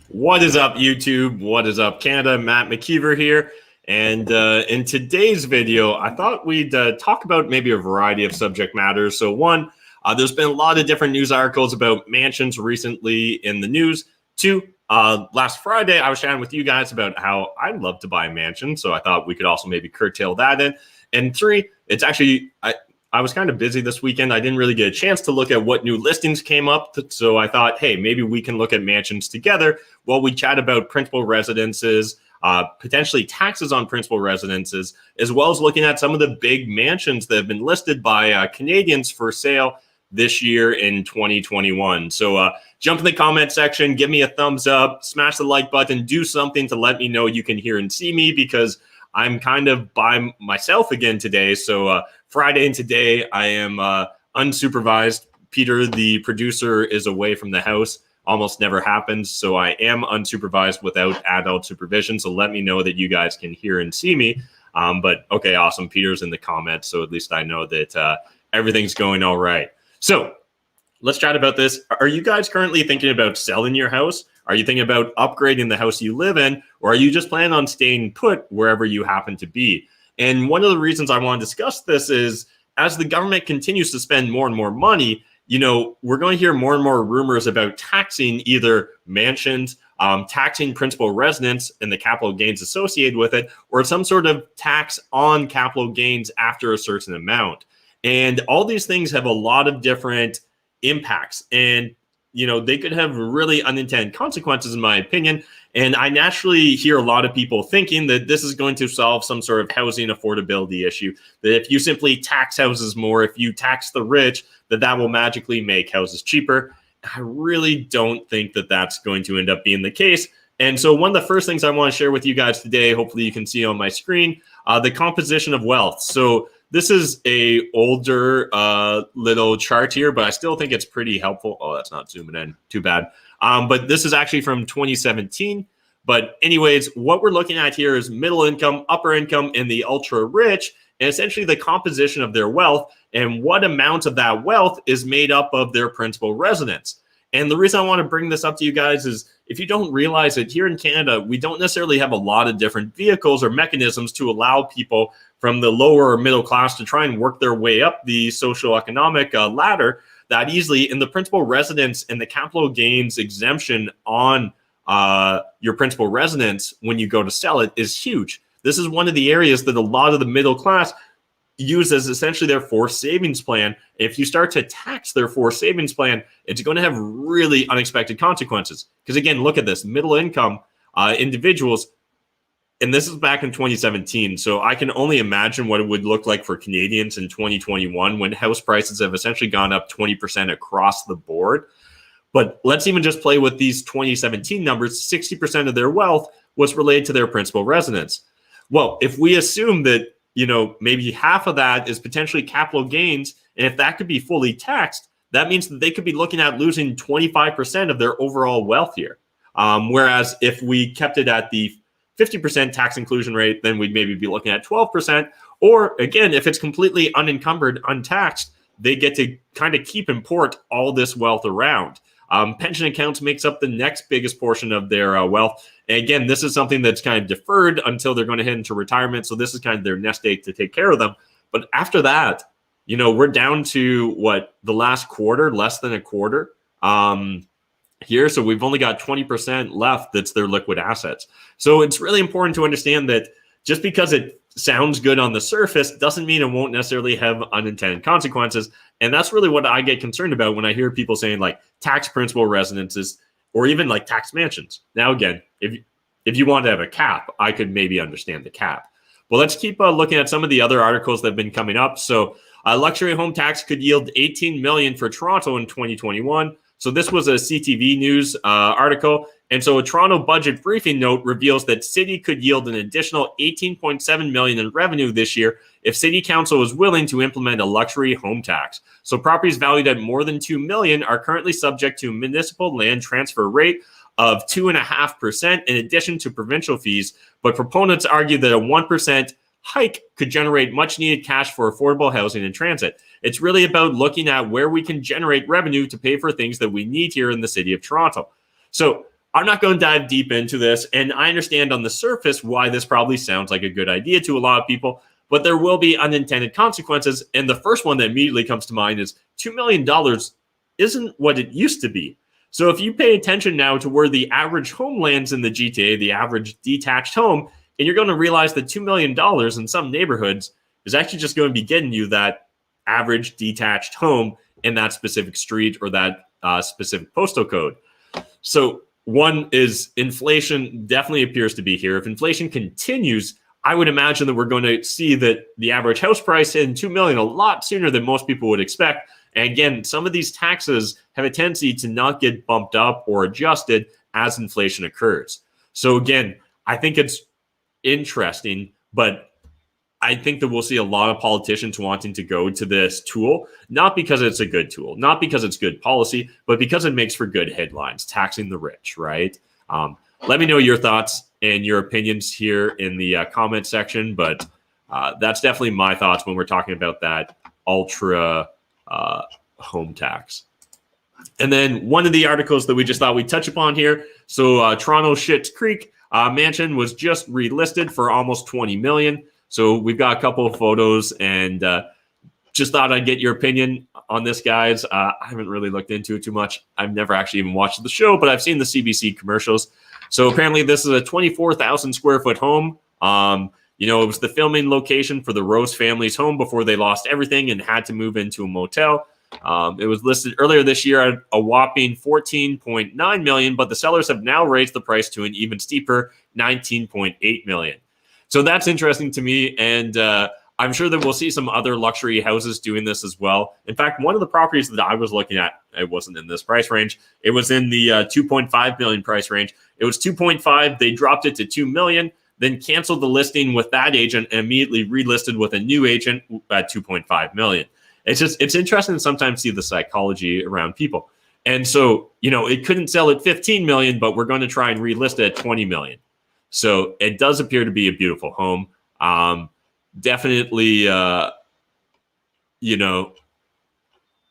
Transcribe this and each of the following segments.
What is up, YouTube? What is up, Canada? Matt McKeever here. And in today's video, I thought we'd talk about maybe a variety of subject matters. So one, there's been a lot of different news articles about mansions recently in the news. Two, last Friday, I was chatting with you guys about how I'd love to buy a mansion. So I thought we could also maybe curtail that in. And three, it's actually, I was kind of busy this weekend. I didn't really get a chance to look at what new listings came up. So I thought, hey, maybe we can look at mansions together while we chat about principal residences, potentially taxes on principal residences, as well as looking at some of the big mansions that have been listed by Canadians for sale this year in 2021. So jump in the comment section, give me a thumbs up, smash the like button, do something to let me know you can hear and see me, because I'm kind of by myself again today. So Friday and today I am unsupervised. Peter, the producer, is away from the house. Almost never happens. So I am unsupervised without adult supervision. So let me know that you guys can hear and see me. But okay, awesome. Peter's in the comments. So at least I know that everything's going all right. So let's chat about this. Are you guys currently thinking about selling your house? Are you thinking about upgrading the house you live in? Or are you just planning on staying put wherever you happen to be? And one of the reasons I want to discuss this is, as the government continues to spend more and more money, you know, we're going to hear more and more rumors about taxing either mansions, taxing principal residence and the capital gains associated with it, or some sort of tax on capital gains after a certain amount. And all these things have a lot of different impacts, and you know, they could have really unintended consequences, in my opinion. And I naturally hear a lot of people thinking that this is going to solve some sort of housing affordability issue, that if you simply tax houses more, if you tax the rich, that will magically make houses cheaper. I really don't think that that's going to end up being the case. And so one of the first things I want to share with you guys today, hopefully you can see on my screen, the composition of wealth. So this is a older little chart here, but I still think it's pretty helpful. Oh, that's not zooming in. Too bad. But this is actually from 2017. But anyways, what we're looking at here is middle income, upper income, and the ultra rich, and essentially the composition of their wealth and what amount of that wealth is made up of their principal residence. And the reason I want to bring this up to you guys is, if you don't realize it, here in Canada, we don't necessarily have a lot of different vehicles or mechanisms to allow people from the lower or middle class to try and work their way up the socioeconomic ladder that easily. And the principal residence and the capital gains exemption on your principal residence when you go to sell it is huge. This is one of the areas that a lot of the middle class use as essentially their forced savings plan. If you start to tax their forced savings plan, it's going to have really unexpected consequences. Because again, look at this, middle income individuals, and this is back in 2017. So I can only imagine what it would look like for Canadians in 2021 when house prices have essentially gone up 20% across the board. But let's even just play with these 2017 numbers. 60% of their wealth was related to their principal residence. Well, if we assume that, you know, maybe half of that is potentially capital gains, and if that could be fully taxed, that means that they could be looking at losing 25% of their overall wealth here. Whereas if we kept it at the 50% tax inclusion rate, then we'd maybe be looking at 12%. Or again, if it's completely unencumbered, untaxed, they get to kind of keep and port all this wealth around. Pension accounts makes up the next biggest portion of their wealth. And again, this is something that's kind of deferred until they're going to head into retirement. So this is kind of their nest egg to take care of them. But after that, you know, we're down to what, the last quarter, less than a quarter here. So we've only got 20% left that's their liquid assets. So it's really important to understand that just because it sounds good on the surface doesn't mean it won't necessarily have unintended consequences. And that's really what I get concerned about when I hear people saying like tax principal residences or even like tax mansions. Now, again, if you want to have a cap, I could maybe understand the cap. But let's keep looking at some of the other articles that have been coming up. So luxury home tax could yield $18 million for Toronto in 2021. So this was a CTV News article. And so a Toronto budget briefing note reveals that city could yield an additional $18.7 million in revenue this year if city council is willing to implement a luxury home tax. So properties valued at more than $2 million are currently subject to a municipal land transfer rate of 2.5% in addition to provincial fees. But proponents argue that a 1% hike could generate much needed cash for affordable housing and transit. It's really about looking at where we can generate revenue to pay for things that we need here in the city of Toronto. So I'm not going to dive deep into this, and I understand on the surface why this probably sounds like a good idea to a lot of people, but there will be unintended consequences. And the first one that immediately comes to mind is $2 million isn't what it used to be. So if you pay attention now to where the average home lands in the GTA, the average detached home, and you're going to realize that $2 million in some neighborhoods is actually just going to be getting you that average detached home in that specific street or that specific postal code. So one is inflation definitely appears to be here. If inflation continues, I would imagine that we're going to see that the average house price hit $2 million a lot sooner than most people would expect. And again, some of these taxes have a tendency to not get bumped up or adjusted as inflation occurs. So again, I think it's interesting, but I think that we'll see a lot of politicians wanting to go to this tool, not because it's a good tool, not because it's good policy, but because it makes for good headlines, taxing the rich, right? Let me know your thoughts and your opinions here in the comment section, but that's definitely my thoughts when we're talking about that ultra home tax. And then one of the articles that we just thought we'd touch upon here. So Toronto Schitt Creek mansion was just relisted for almost $20 million. So we've got a couple of photos, and just thought I'd get your opinion on this, guys. I haven't really looked into it too much. I've never actually even watched the show, but I've seen the CBC commercials. So apparently this is a 24,000 square foot home. It was the filming location for the Rose family's home before they lost everything and had to move into a motel. It was listed earlier this year at a whopping $14.9 million, but the sellers have now raised the price to an even steeper $19.8 million. So that's interesting to me, and I'm sure that we'll see some other luxury houses doing this as well. In fact, one of the properties that I was looking at, it wasn't in this price range. It was in the $2.5 million price range. It was 2.5. They dropped it to $2 million, then canceled the listing with that agent and immediately relisted with a new agent at $2.5 million. It's interesting to sometimes see the psychology around people. And so, it couldn't sell at $15 million, but we're going to try and relist it at $20 million. So it does appear to be a beautiful home. Definitely,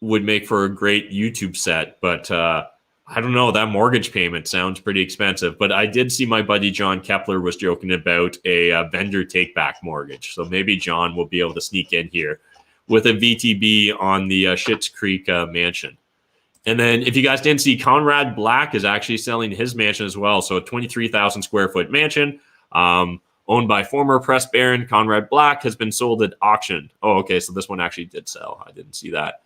would make for a great YouTube set. But I don't know, that mortgage payment sounds pretty expensive. But I did see my buddy John Kepler was joking about a vendor take-back mortgage. So maybe John will be able to sneak in here with a VTB on the Schitt Creek mansion. And then if you guys didn't see, Conrad Black is actually selling his mansion as well. So a 23,000 square foot mansion owned by former press baron Conrad Black has been sold at auction. Oh, okay. So this one actually did sell. I didn't see that.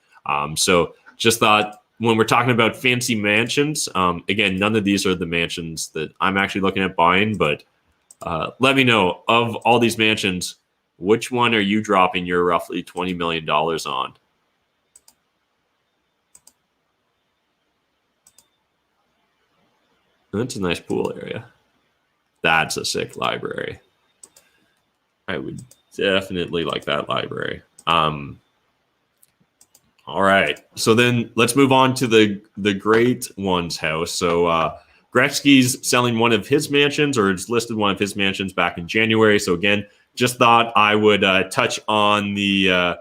So just thought when we're talking about fancy mansions, again, none of these are the mansions that I'm actually looking at buying, but let me know, of all these mansions, which one are you dropping your roughly $20 million on? That's a nice pool area. That's a sick library. I would definitely like that library. All right. So then let's move on to the great one's house. So Gretzky's selling one of his mansions, or it's listed one of his mansions back in January. So again, just thought I would touch on the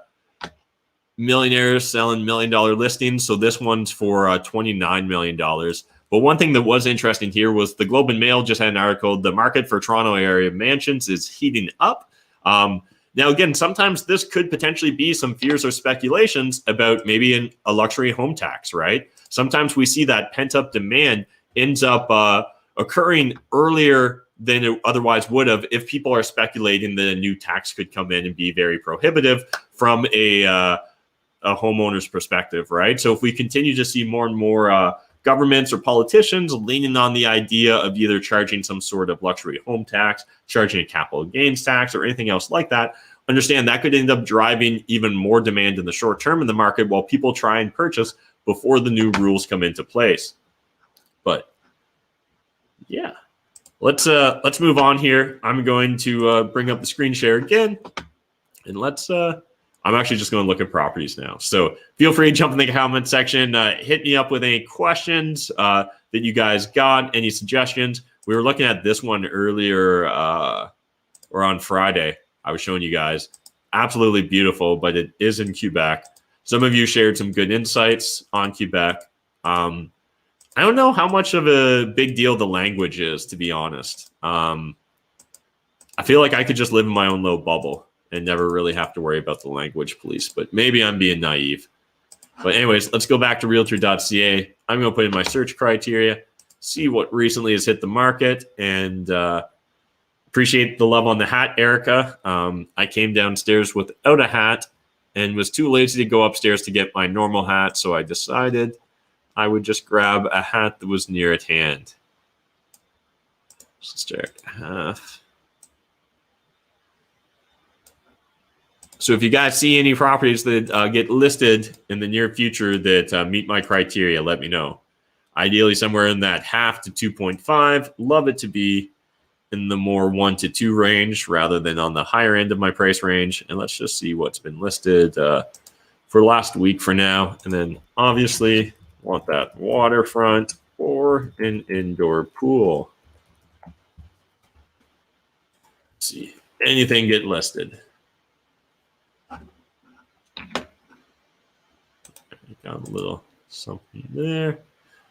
millionaires selling $1 million listings. So this one's for $29 million. But one thing that was interesting here was the Globe and Mail just had an article, the market for Toronto area mansions is heating up. Now, again, sometimes this could potentially be some fears or speculations about maybe a luxury home tax, right? Sometimes we see that pent-up demand ends up occurring earlier than it otherwise would have if people are speculating that a new tax could come in and be very prohibitive from a homeowner's perspective, right? So if we continue to see more and more governments or politicians leaning on the idea of either charging some sort of luxury home tax, charging a capital gains tax, or anything else like that, understand that could end up driving even more demand in the short term in the market while people try and purchase before the new rules come into place. But yeah, let's move on here. I'm going to bring up the screen share again, and let's I'm actually just going to look at properties now. So feel free to jump in the comment section. Hit me up with any questions that you guys got, any suggestions. We were looking at this one earlier or on Friday. I was showing you guys. Absolutely beautiful, but it is in Quebec. Some of you shared some good insights on Quebec. I don't know how much of a big deal the language is, to be honest. I feel like I could just live in my own little bubble and never really have to worry about the language police, but maybe I'm being naive. But anyways, let's go back to Realtor.ca. I'm going to put in my search criteria, see what recently has hit the market, and appreciate the love on the hat, Erica. I came downstairs without a hat and was too lazy to go upstairs to get my normal hat, so I decided I would just grab a hat that was near at hand. Let's start at half. So if you guys see any properties that get listed in the near future that meet my criteria, let me know. Ideally, somewhere in that half to 2.5. Love it to be in the more 1 to 2 range rather than on the higher end of my price range. And let's just see what's been listed for last week for now. And then obviously want that waterfront or an indoor pool. Let's see, anything get listed. Got a little something there.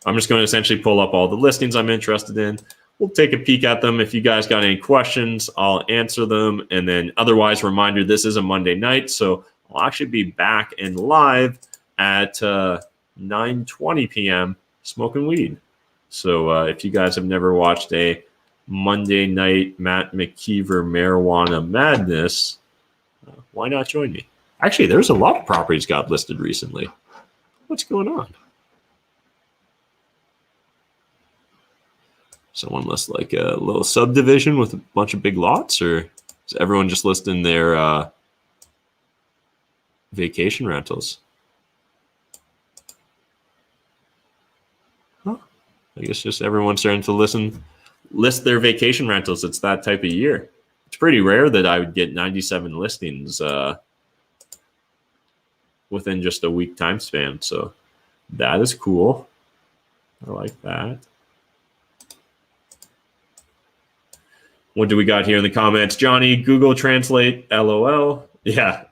I'm just going to essentially pull up all the listings I'm interested in. We'll take a peek at them. If you guys got any questions, I'll answer them. And then otherwise, reminder, this is a Monday night, so I'll actually be back and live at 9:20 p.m. smoking weed. So if you guys have never watched a Monday night Matt McKeever marijuana madness, why not join me? Actually, there's a lot of properties got listed recently. What's going on? Someone lists like a little subdivision with a bunch of big lots, or is everyone just listing their vacation rentals? Huh. I guess just everyone's starting to list their vacation rentals. It's that type of year. It's pretty rare that I would get 97 listings within just a week time span. So that is cool. I like that. What do we got here in the comments? Johnny, Google Translate, LOL. Yeah.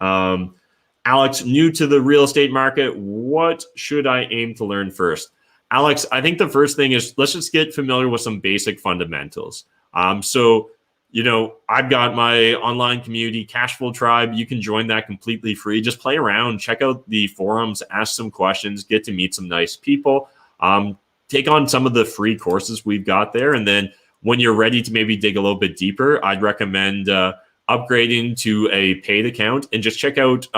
Alex, new to the real estate market. What should I aim to learn first? Alex, I think the first thing is let's just get familiar with some basic fundamentals. So, you know, I've got my online community, Cashflow Tribe. You can join that completely free. Just play around, check out the forums, ask some questions, get to meet some nice people. Take on some of the free courses we've got there. And then when you're ready to maybe dig a little bit deeper, I'd recommend upgrading to a paid account and just check out,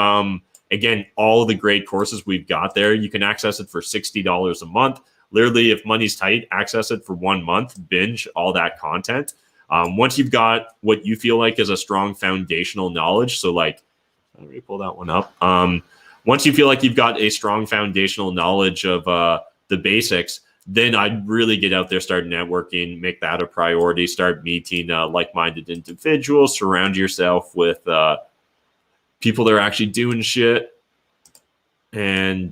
again, all of the great courses we've got there. You can access it for $60 a month. Literally, if money's tight, access it for 1 month, binge all that content. Once you've got what you feel like is a strong foundational knowledge, so like, I already pulled that one up. Once you feel like you've got a strong foundational knowledge of the basics, then I'd really get out there, start networking, make that a priority, start meeting like-minded individuals, surround yourself with people that are actually doing shit. And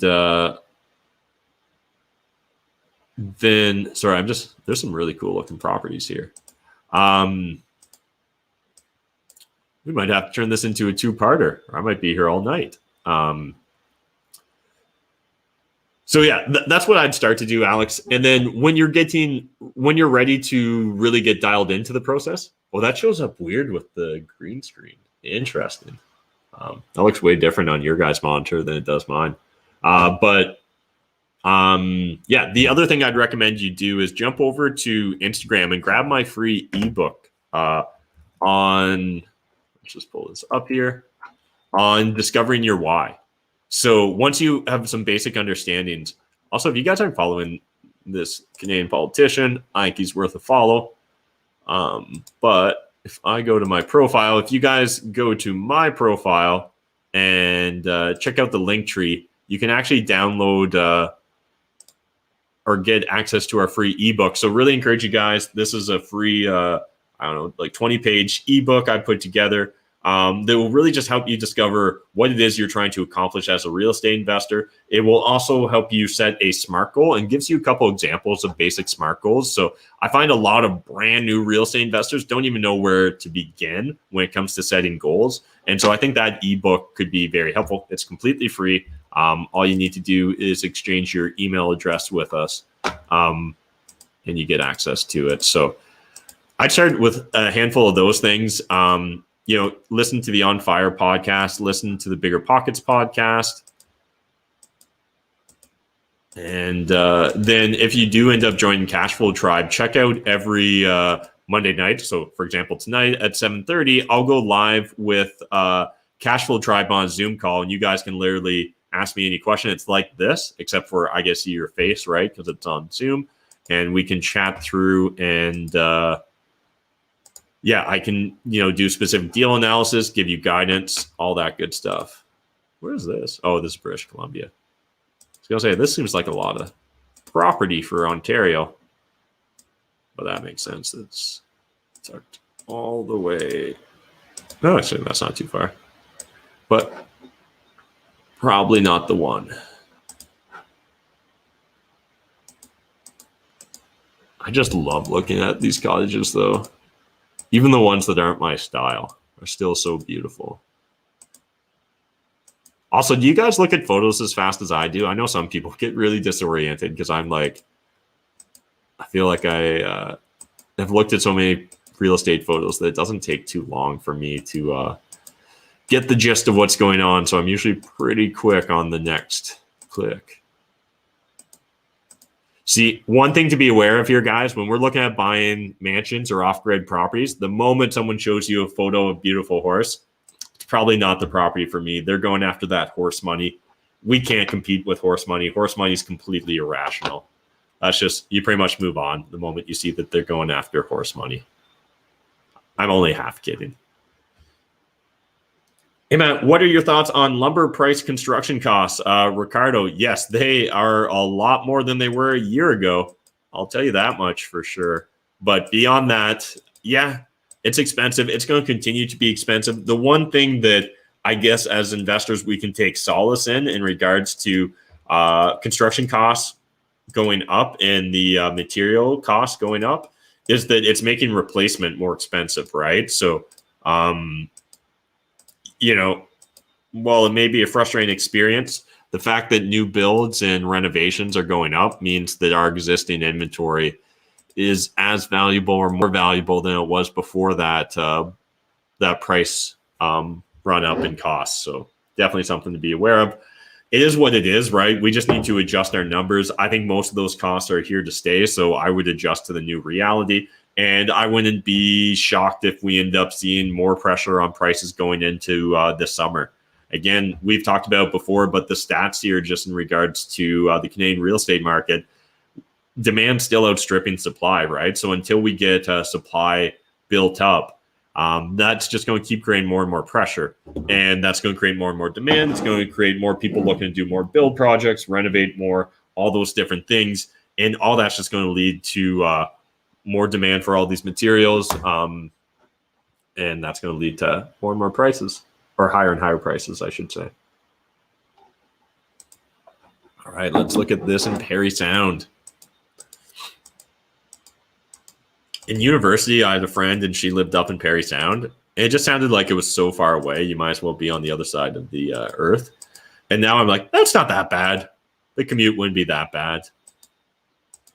then, sorry, there's some really cool looking properties here. We might have to turn this into a 2-parter, or I might be here all night. So yeah, that's what I'd start to do, Alex. And then when you're ready to really get dialed into the process, well, that shows up weird with the green screen. Interesting. That looks way different on your guys' monitor than it does mine. Yeah, the other thing I'd recommend you do is jump over to Instagram and grab my free ebook on, let's just pull this up here, on discovering your why. So once you have some basic understandings, also, if you guys aren't following this Canadian politician, I think he's worth a follow. But if I go to my profile, if you guys go to my profile and check out the link tree, you can actually download or get access to our free ebook. So really encourage you guys. This is a free, I don't know, like 20-page ebook I put together that will really just help you discover what it is you're trying to accomplish as a real estate investor. It will also help you set a SMART goal and gives you a couple examples of basic SMART goals. So I find a lot of brand new real estate investors don't even know where to begin when it comes to setting goals. And so I think that ebook could be very helpful. It's completely free. All you need to do is exchange your email address with us. and you get access to it. So I started with a handful of those things. Listen to the On Fire podcast, listen to the Bigger Pockets podcast. And then if you do end up joining Cashflow Tribe, check out every Monday night. So for example, tonight at 7:30, I'll go live with Cashflow Tribe on a Zoom call, and you guys can literally ask me any question. It's like this, except for I get to see your face, right? Because it's on Zoom, and we can chat through and I can, do specific deal analysis, give you guidance, all that good stuff. Where is this? Oh, this is British Columbia. I was going to say, this seems like a lot of property for Ontario, but that makes sense. It's tucked all the way. No, actually, that's not too far, but probably not the one. I just love looking at these cottages, though. Even the ones that aren't my style are still so beautiful. Also, do you guys look at photos as fast as I do? I know some people get really disoriented because I'm like, I feel like I have looked at so many real estate photos that it doesn't take too long for me to get the gist of what's going on. So I'm usually pretty quick on the next click. See, one thing to be aware of here, guys, when we're looking at buying mansions or off-grid properties, the moment someone shows you a photo of a beautiful horse, it's probably not the property for me. They're going after that horse money. We can't compete with horse money. Horse money is completely irrational. That's just, you pretty much move on the moment you see that they're going after horse money. I'm only half kidding. Hey, Matt, what are your thoughts on lumber price construction costs? Ricardo, yes, they are a lot more than they were a year ago. I'll tell you that much for sure. But beyond that, yeah, it's expensive. It's going to continue to be expensive. The one thing that I guess as investors we can take solace in regards to construction costs going up and the material costs going up is that it's making replacement more expensive, right? So, while it may be a frustrating experience, the fact that new builds and renovations are going up means that our existing inventory is as valuable or more valuable than it was before that price run up in costs. So definitely something to be aware of. It is what it is, right? We just need to adjust our numbers. I think most of those costs are here to stay, so I would adjust to the new reality. And I wouldn't be shocked if we end up seeing more pressure on prices going into this summer. Again, we've talked about it before, but the stats here just in regards to the Canadian real estate market, demand still outstripping supply, right? So until we get supply built up, that's just going to keep creating more and more pressure. And that's going to create more and more demand. It's going to create more people looking to do more build projects, renovate more, all those different things. And all that's just going to lead to more demand for all these materials. And that's going to lead to more and more prices, or higher and higher prices, I should say. All right, let's look at this in Parry Sound. In university, I had a friend and she lived up in Parry Sound. And it just sounded like it was so far away. You might as well be on the other side of the earth. And now I'm like, that's not that bad. The commute wouldn't be that bad.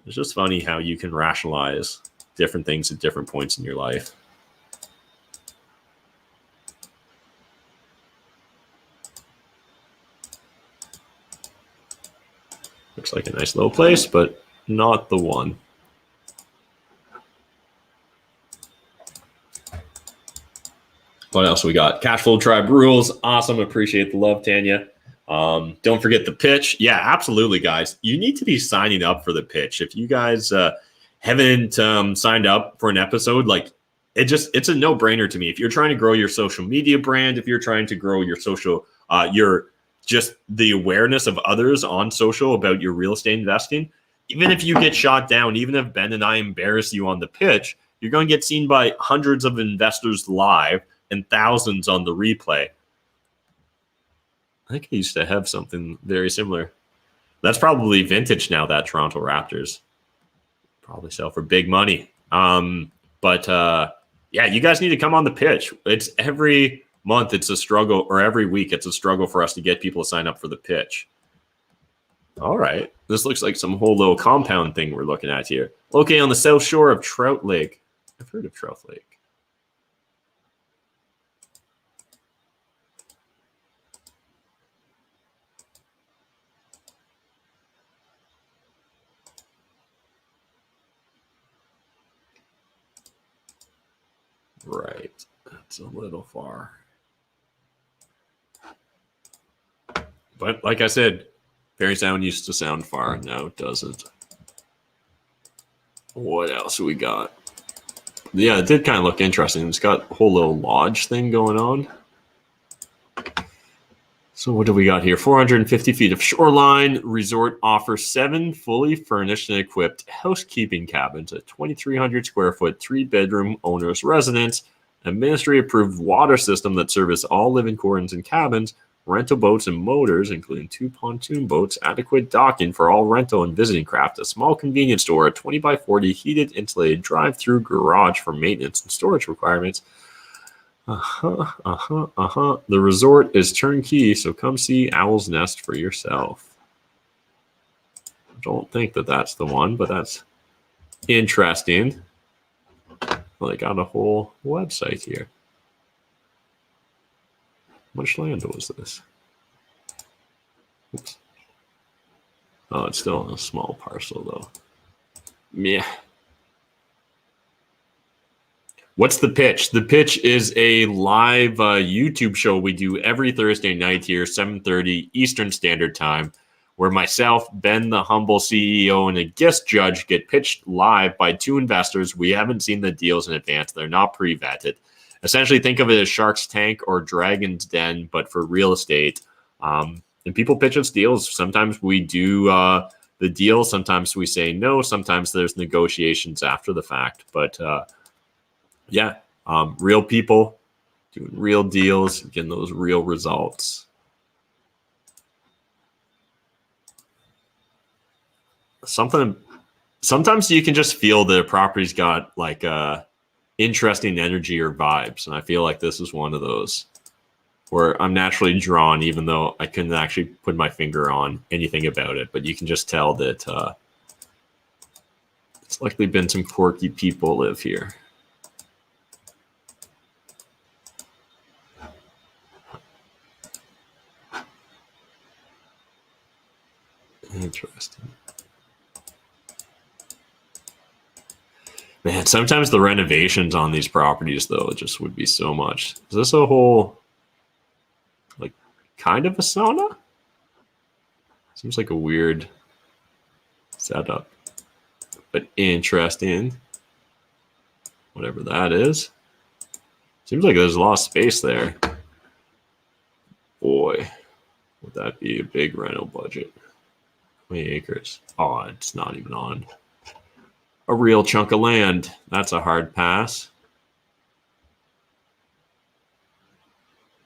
It's just funny how you can rationalize different things at different points in your life. Looks like a nice little place, but not the one. What else we got? Cashflow Tribe rules. Awesome. Appreciate the love, Tanya. Don't forget the pitch. Yeah, absolutely, guys. You need to be signing up for the pitch. If you guys haven't signed up for an episode, like it's a no-brainer to me. If you're trying to grow your social media brand, if you're trying to grow your social, just the awareness of others on social about your real estate investing, even if you get shot down, even if Ben and I embarrass you on the pitch, you're going to get seen by hundreds of investors live and thousands on the replay. I think I used to have something very similar. That's probably vintage now, that Toronto Raptors. Probably sell for big money. But you guys need to come on the pitch. It's every month it's a struggle, or every week it's a struggle for us to get people to sign up for the pitch. All right. This looks like some whole little compound thing we're looking at here. Located on the south shore of Trout Lake. I've heard of Trout Lake. Right. That's a little far. But like I said, Perry Sound used to sound far. Now it doesn't. What else we got? Yeah, it did kind of look interesting. It's got a whole little lodge thing going on. So what do we got here? 450 feet of Shoreline Resort offers 7 fully furnished and equipped housekeeping cabins, a 2,300 square foot, 3-bedroom owner's residence, a ministry-approved water system that services all living quarters and cabins, rental boats and motors, including 2 pontoon boats, adequate docking for all rental and visiting craft, a small convenience store, a 20 by 40 heated, insulated drive-through garage for maintenance and storage requirements. The resort is turnkey, so come see Owl's Nest for yourself. I don't think that that's the one, but that's interesting. Well, they got a whole website here. How much land was this? Oops. Oh, it's still a small parcel, though. Yeah. What's the pitch? The pitch is a live YouTube show we do every Thursday night here, 7:30 Eastern Standard Time, where myself, Ben, the humble CEO, and a guest judge get pitched live by 2 investors. We haven't seen the deals in advance. They're not pre-vetted. Essentially, think of it as Shark's Tank or Dragon's Den, but for real estate. And people pitch us deals. Sometimes we do the deal. Sometimes we say no. Sometimes there's negotiations after the fact. But yeah, real people doing real deals, getting those real results. Sometimes you can just feel the property's got like interesting energy or vibes, and I feel like this is one of those where I'm naturally drawn, even though I couldn't actually put my finger on anything about it. But you can just tell that it's likely been some quirky people live here. Interesting. Man, sometimes the renovations on these properties, though, just would be so much. Is this a whole, like, kind of a sauna? Seems like a weird setup, but interesting. Whatever that is. Seems like there's a lot of space there. Boy, would that be a big rental budget. 20 acres. Oh, it's not even on a real chunk of land. That's a hard pass.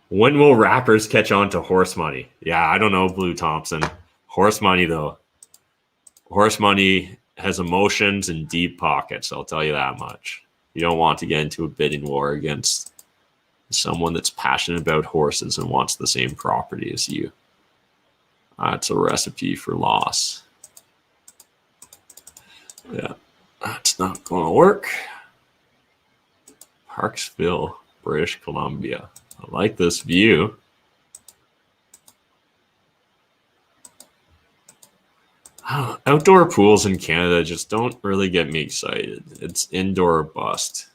When will rappers catch on to horse money? Yeah, I don't know, Blue Thompson. Horse money, though. Horse money has emotions and deep pockets, I'll tell you that much. You don't want to get into a bidding war against someone that's passionate about horses and wants the same property as you. That's a recipe for loss. Yeah, that's not going to work. Parksville, British Columbia. I like this view. Outdoor pools in Canada just don't really get me excited. It's indoor or bust.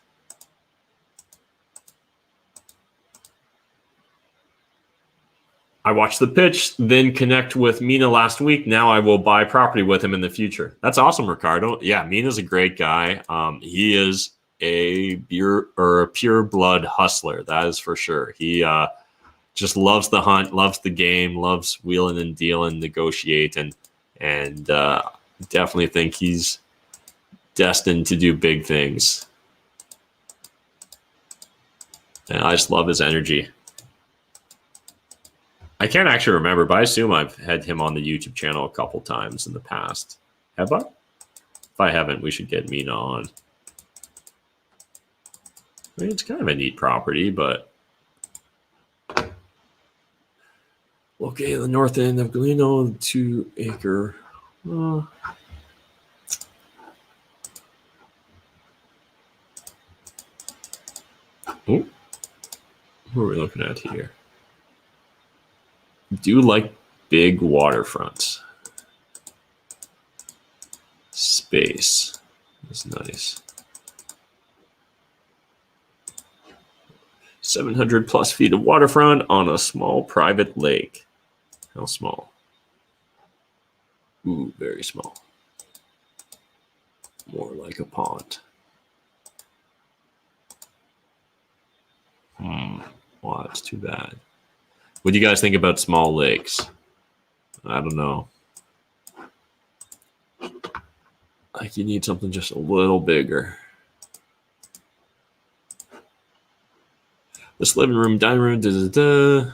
I watched the pitch, then connect with Mina last week. Now I will buy property with him in the future. That's awesome, Ricardo. Yeah, Mina's a great guy. He is a pure blood hustler. That is for sure. He just loves the hunt, loves the game, loves wheeling and dealing, negotiating, and definitely think he's destined to do big things. And I just love his energy. I can't actually remember, but I assume I've had him on the YouTube channel a couple times in the past. Have I? If I haven't, we should get Mina on. I mean, it's kind of a neat property, but Located at the north end of Galeno, 2-acre. Oh, what are we looking at here? Do like big waterfronts. Space is nice. 700 plus feet of waterfront on a small private lake. How small? Ooh, very small. More like a pond. Wow, that's too bad. What do you guys think about small lakes? I don't know. Like you need something just a little bigger. This living room, dining room,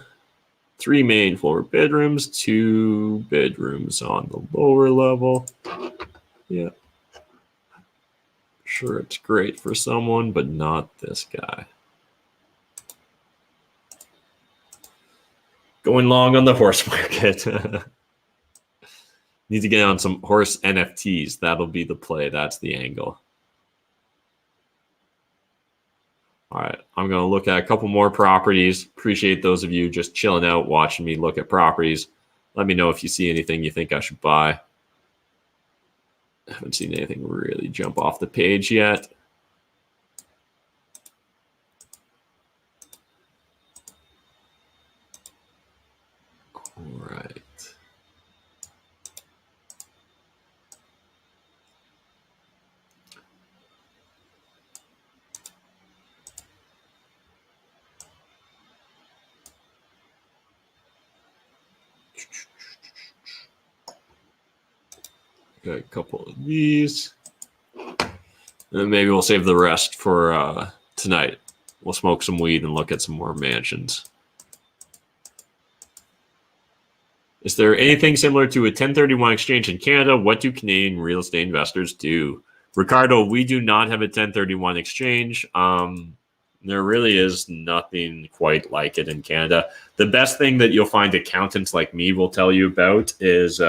3 main floor bedrooms, 2 bedrooms on the lower level. Yeah. Sure, it's great for someone, but not this guy. Going long on the horse market. Need to get on some horse NFTs. That'll be the play. That's the angle. All right, I'm going to look at a couple more properties. Appreciate those of you just chilling out, watching me look at properties. Let me know if you see anything you think I should buy. I haven't seen anything really jump off the page yet. All right. Got a couple of these. And maybe we'll save the rest for tonight. We'll smoke some weed and look at some more mansions. Is there anything similar to a 1031 exchange in Canada? What do Canadian real estate investors do? Ricardo, we do not have a 1031 exchange. There really is nothing quite like it in Canada. The best thing that you'll find accountants like me will tell you about is,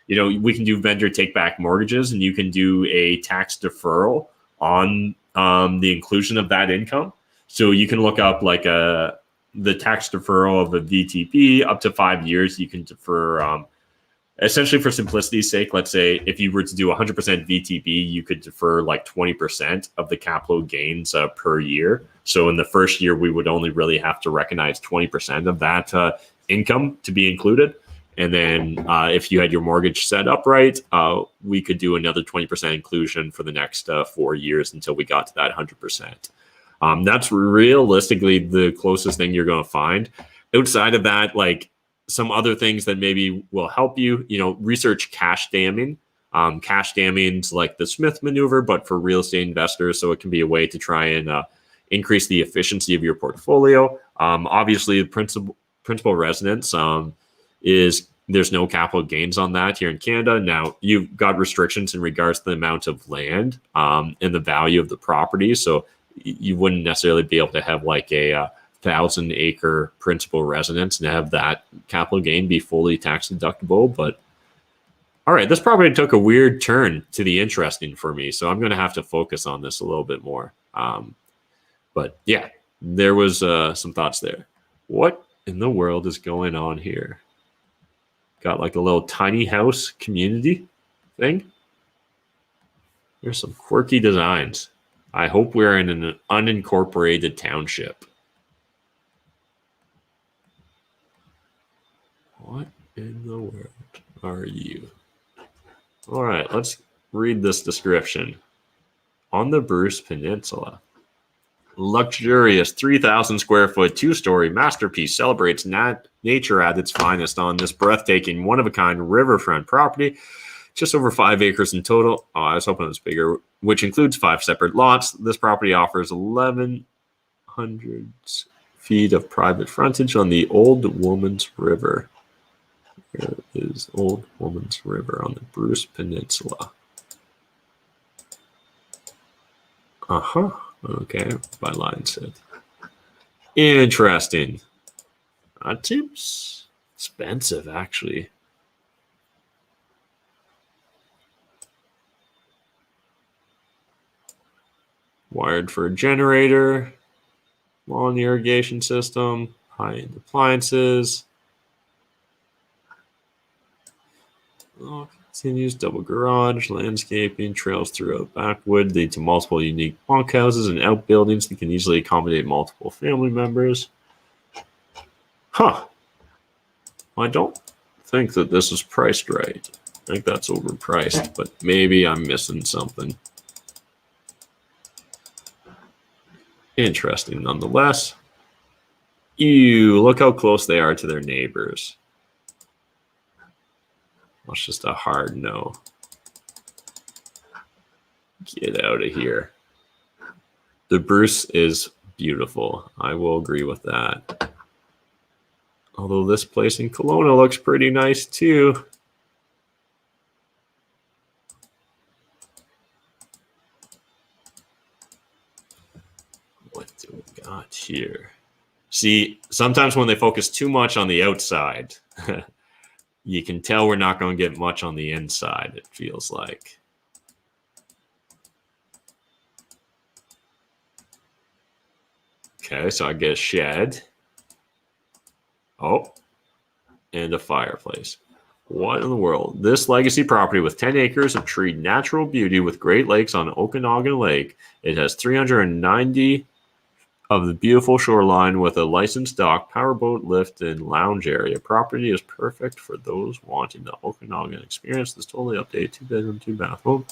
we can do vendor take-back mortgages, and you can do a tax deferral on the inclusion of that income. So you can look up like the tax deferral of a VTP up to 5 years. You can defer, essentially for simplicity's sake, let's say if you were to do 100% VTP, you could defer like 20% of the capital gains per year. So in the first year, we would only really have to recognize 20% of that income to be included. And then if you had your mortgage set up right, we could do another 20% inclusion for the next 4 years until we got to that 100%. That's realistically the closest thing you're going to find. Outside of that, like some other things that maybe will help you, research cash damming. Cash damming's like the Smith maneuver, but for real estate investors. So it can be a way to try and increase the efficiency of your portfolio. Obviously, the principal residence is there's no capital gains on that here in Canada. Now, you've got restrictions in regards to the amount of land and the value of the property. So you wouldn't necessarily be able to have like a 1,000-acre principal residence and have that capital gain be fully tax deductible. But all right, this probably took a weird turn to the interesting for me. So I'm going to have to focus on this a little bit more. But yeah, there was some thoughts there. What in the world is going on here? Got like a little tiny house community thing. There's some quirky designs. I hope we're in an unincorporated township. What in the world are you? All right, let's read this description. On the Bruce Peninsula, luxurious 3,000 square foot, 2-story masterpiece celebrates nature at its finest on this breathtaking, one-of-a-kind riverfront property. Just over 5 acres in total. Oh, I was hoping it was bigger, which includes 5 separate lots. This property offers 1,100 feet of private frontage on the Old Woman's River. Where is Old Woman's River? On the Bruce Peninsula. Okay, by line set. Interesting. That seems Expensive, actually. Wired for a generator, lawn irrigation system, high-end appliances. Oh, continues double garage, landscaping, trails throughout backwood lead to multiple unique bunkhouses and outbuildings that can easily accommodate multiple family members. Huh. I don't think that this is priced right. I think that's overpriced, but maybe I'm missing something. Interesting nonetheless. Ew, look how close they are to their neighbors. That's just a hard no. Get out of here. The Bruce is beautiful. I will agree with that. Although this place in Kelowna looks pretty nice too. What do we got here? See, sometimes when they focus too much on the outside, you can tell we're not going to get much on the inside, it feels like. Okay, so I get a shed. Oh, and a fireplace. What in the world? This legacy property with 10 acres of tree natural beauty with Great Lakes on Okanagan Lake. It has 390 of the beautiful shoreline with a licensed dock, powerboat lift, and lounge area. Property is perfect for those wanting the Okanagan experience. This totally updated 2-bedroom, 2-bathroom.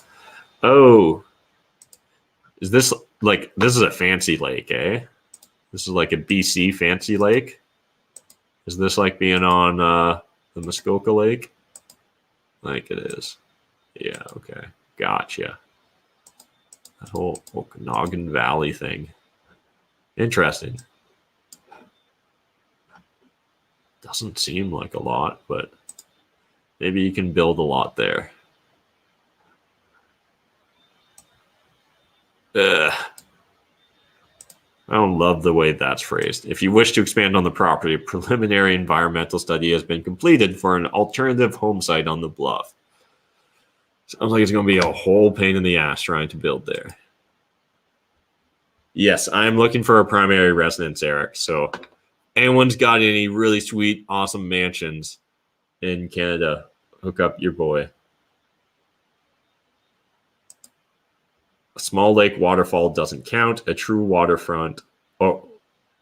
Oh, is this like, this is a fancy lake, eh? This is like a BC fancy lake. Is this like being on the Muskoka Lake? I think it is. Yeah, okay. Gotcha. That whole Okanagan Valley thing. Interesting. Doesn't seem like a lot, but maybe you can build a lot there. I don't love the way that's phrased. If you wish to expand on the property, a preliminary environmental study has been completed for an alternative home site on the bluff. Sounds like it's going to be a whole pain in the ass trying to build there. Yes, I'm looking for a primary residence, Eric. So anyone's got any really sweet, awesome mansions in Canada, hook up your boy. A small lake waterfall doesn't count. A true waterfront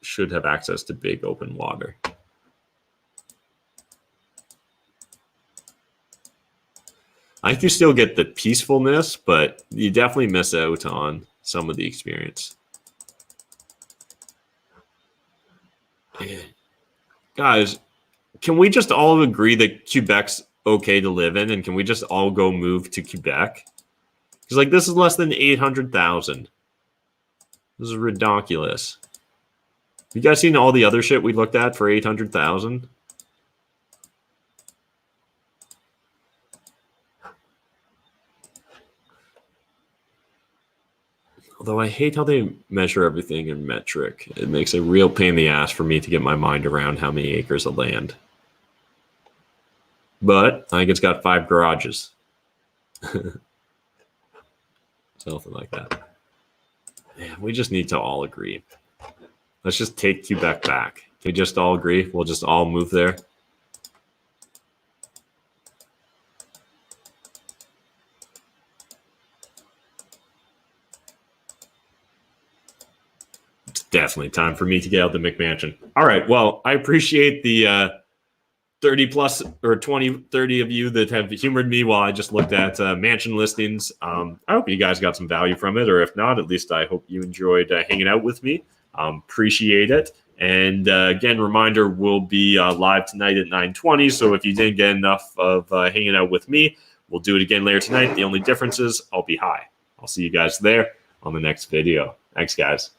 should have access to big open water. I think you still get the peacefulness, but you definitely miss out on some of the experience. Man. Guys, can we just all agree that Quebec's okay to live in, and can we just all go move to Quebec? Because, like, this is less than 800,000. This is ridiculous. You guys seen all the other shit we looked at for 800,000? Although I hate how they measure everything in metric. It makes a real pain in the ass for me to get my mind around how many acres of land. But I think it's got 5 garages. Something like that. Man, we just need to all agree. Let's just take Quebec back. Can we just all agree? We'll just all move there. It's definitely time for me to get out the McMansion. All right. Well, I appreciate the 30 plus or 20, 30 of you that have humored me while I just looked at mansion listings. I hope you guys got some value from it, or if not, at least I hope you enjoyed hanging out with me. Appreciate it. And again, reminder, we'll be live tonight at 9:20. So if you didn't get enough of hanging out with me, we'll do it again later tonight. The only difference is I'll be high. I'll see you guys there on the next video. Thanks, guys.